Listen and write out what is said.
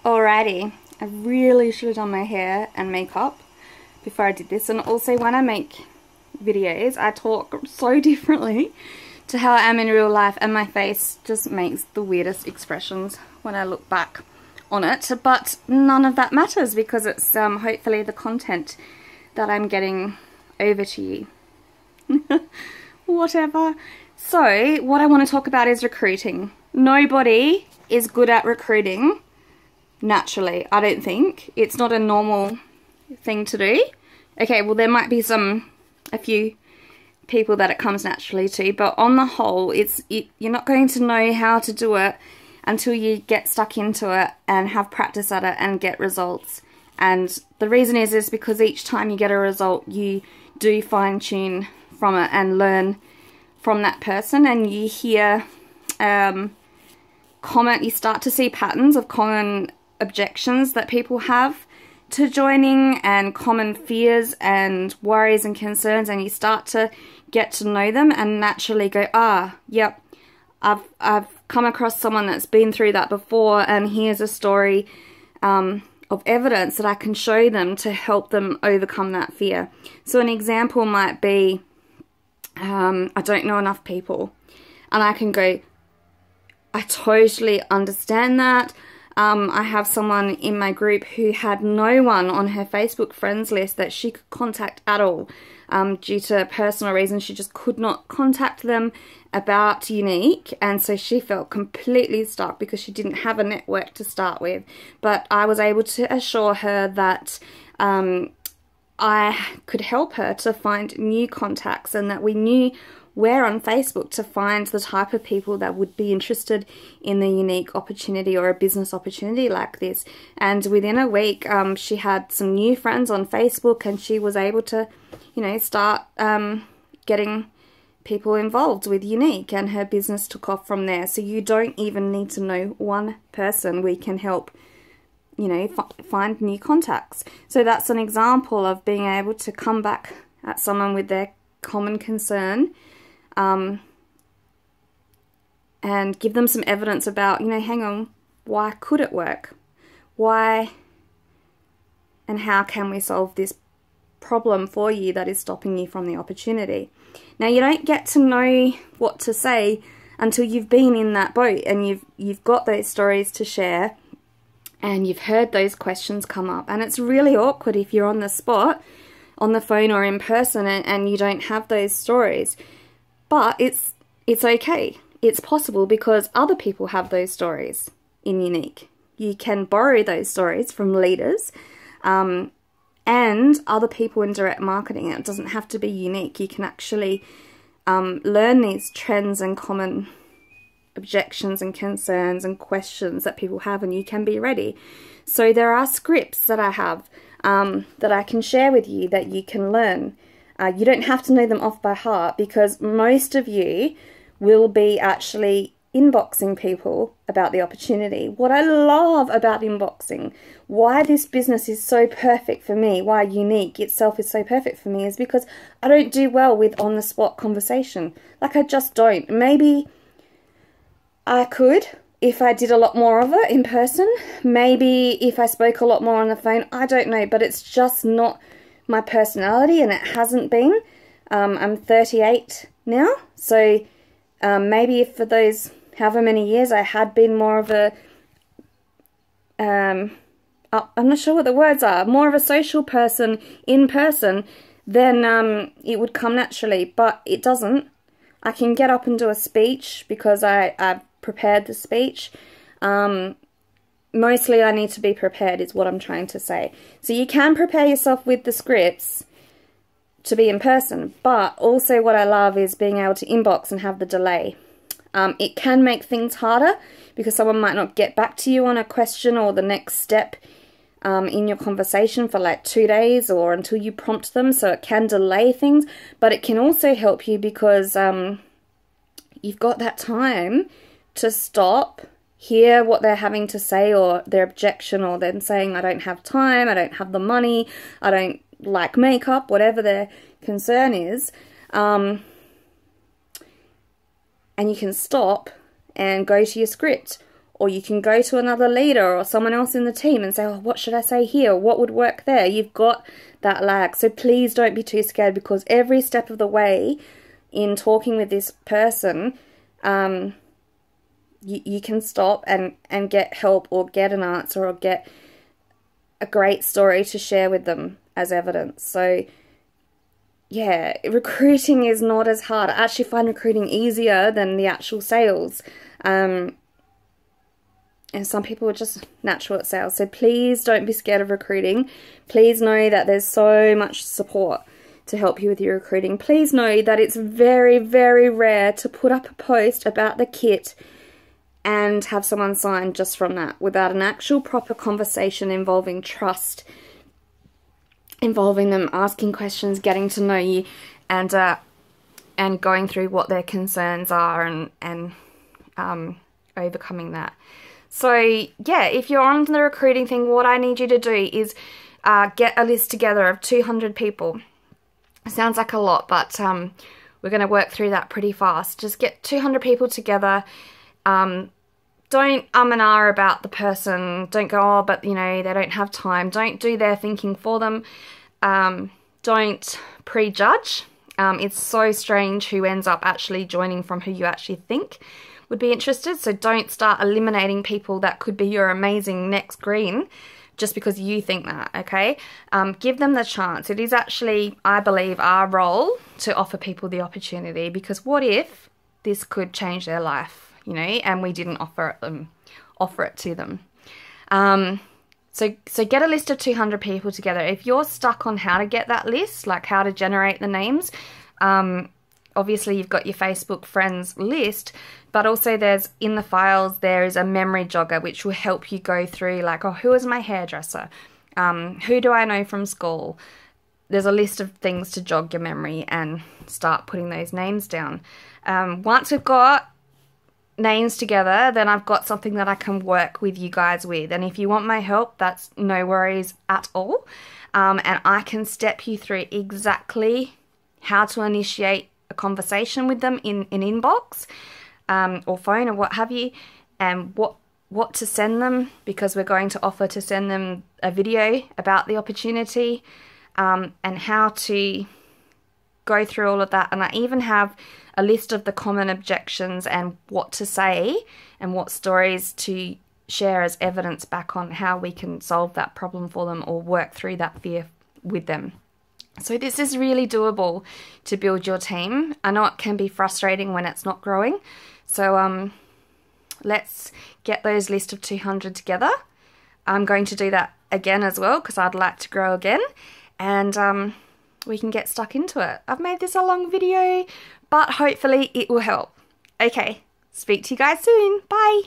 Alrighty, I really should have done my hair and makeup before I did this, and also when I make videos I talk so differently to how I am in real life, and my face just makes the weirdest expressions when I look back on it, but none of that matters because it's hopefully the content that I'm getting over to you. Whatever. So what I want to talk about is recruiting. Nobody is good at recruiting naturally, I don't think. It's not a normal thing to do. Okay, well there might be a few people that it comes naturally to, but on the whole you're not going to know how to do it until you get stuck into it and have practice at it and get results. And the reason is because each time you get a result you do fine tune from it and learn from that person, and you hear you start to see patterns of common objections that people have to joining and common fears and worries and concerns, and you start to get to know them and naturally go, yep, I've come across someone that's been through that before, and here's a story of evidence that I can show them to help them overcome that fear. So an example might be, I don't know enough people, and I can go, I totally understand that. I have someone in my group who had no one on her Facebook friends list that she could contact at all. Due to personal reasons, she just could not contact them about Unique, and so she felt completely stuck because she didn't have a network to start with. But I was able to assure her that I could help her to find new contacts, and that we knew where on Facebook to find the type of people that would be interested in the Unique opportunity or a business opportunity like this. And within a week, she had some new friends on Facebook, and she was able to, start getting people involved with Unique, and her business took off from there. So you don't even need to know one person. We can help, find new contacts. So that's an example of being able to come back at someone with their common concern, and give them some evidence about, hang on, why could it work? Why and how can we solve this problem for you that is stopping you from the opportunity? Now, you don't get to know what to say until you've been in that boat and you've got those stories to share and you've heard those questions come up. And it's really awkward if you're on the spot, on the phone or in person, and you don't have those stories. But it's okay. It's possible because other people have those stories in Unique. You can borrow those stories from leaders and other people in direct marketing. It doesn't have to be Unique. You can actually learn these trends and common objections and concerns and questions that people have, and you can be ready. So there are scripts that I have that I can share with you that you can learn. You don't have to know them off by heart, because most of you will be actually inboxing people about the opportunity. What I love about inboxing, why this business is so perfect for me, why Unique itself is so perfect for me, is because I don't do well with on-the-spot conversation. Like, I just don't. Maybe I could if I did a lot more of it in person. Maybe if I spoke a lot more on the phone. I don't know, but it's just not my personality, and it hasn't been. I'm 38 now, so maybe if for those however many years I had been more of a, I'm not sure what the words are, more of a social person in person, then it would come naturally, but it doesn't. I can get up and do a speech because I've prepared the speech. Mostly I need to be prepared is what I'm trying to say. So you can prepare yourself with the scripts to be in person, but also what I love is being able to inbox and have the delay. It can make things harder because someone might not get back to you on a question or the next step in your conversation for like 2 days or until you prompt them, so it can delay things, but it can also help you because you've got that time to stop, hear what they're having to say or their objection, or them saying, I don't have time, I don't have the money, I don't like makeup, whatever their concern is. And you can stop and go to your script. Or you can go to another leader or someone else in the team and say, oh, what should I say here? What would work there? You've got that lag. So please don't be too scared, because every step of the way in talking with this person, you can stop and get help, or get an answer, or get a great story to share with them as evidence. So yeah, recruiting is not as hard. I actually find recruiting easier than the actual sales. And some people are just natural at sales. So please don't be scared of recruiting. Please know that there's so much support to help you with your recruiting. Please know that it's very, very rare to put up a post about the kit and have someone sign just from that, without an actual proper conversation involving trust, involving them asking questions, getting to know you, and going through what their concerns are, and overcoming that. So yeah, if you're on the recruiting thing, what I need you to do is get a list together of 200 people. It sounds like a lot, but we're going to work through that pretty fast. Just get 200 people together. Don't and ah about the person. Don't go, oh, but you know, they don't have time. Don't do their thinking for them. Don't prejudge. It's so strange who ends up actually joining from who you actually think would be interested. So don't start eliminating people that could be your amazing next green just because you think that, okay? Give them the chance. It is actually, I believe, our role to offer people the opportunity, because what if this could change their life, you know, and we didn't offer it to them. So get a list of 200 people together. If you're stuck on how to get that list, like how to generate the names, obviously you've got your Facebook friends list, but also there's, in the files, there is a memory jogger which will help you go through, like, oh, who is my hairdresser? Who do I know from school? There's a list of things to jog your memory and start putting those names down. Once we've got names together, then I've got something that I can work with you guys with. And if you want my help, that's no worries at all. And I can step you through exactly how to initiate a conversation with them in inbox or phone or what have you, and what to send them, because we're going to offer to send them a video about the opportunity, and how to go through all of that. And I even have a list of the common objections and what to say and what stories to share as evidence back on how we can solve that problem for them or work through that fear with them. So this is really doable to build your team. I know it can be frustrating when it's not growing. So let's get those list of 200 together. I'm going to do that again as well, because I'd like to grow again. And we can get stuck into it. I've made this a long video, but hopefully it will help. Okay, speak to you guys soon. Bye.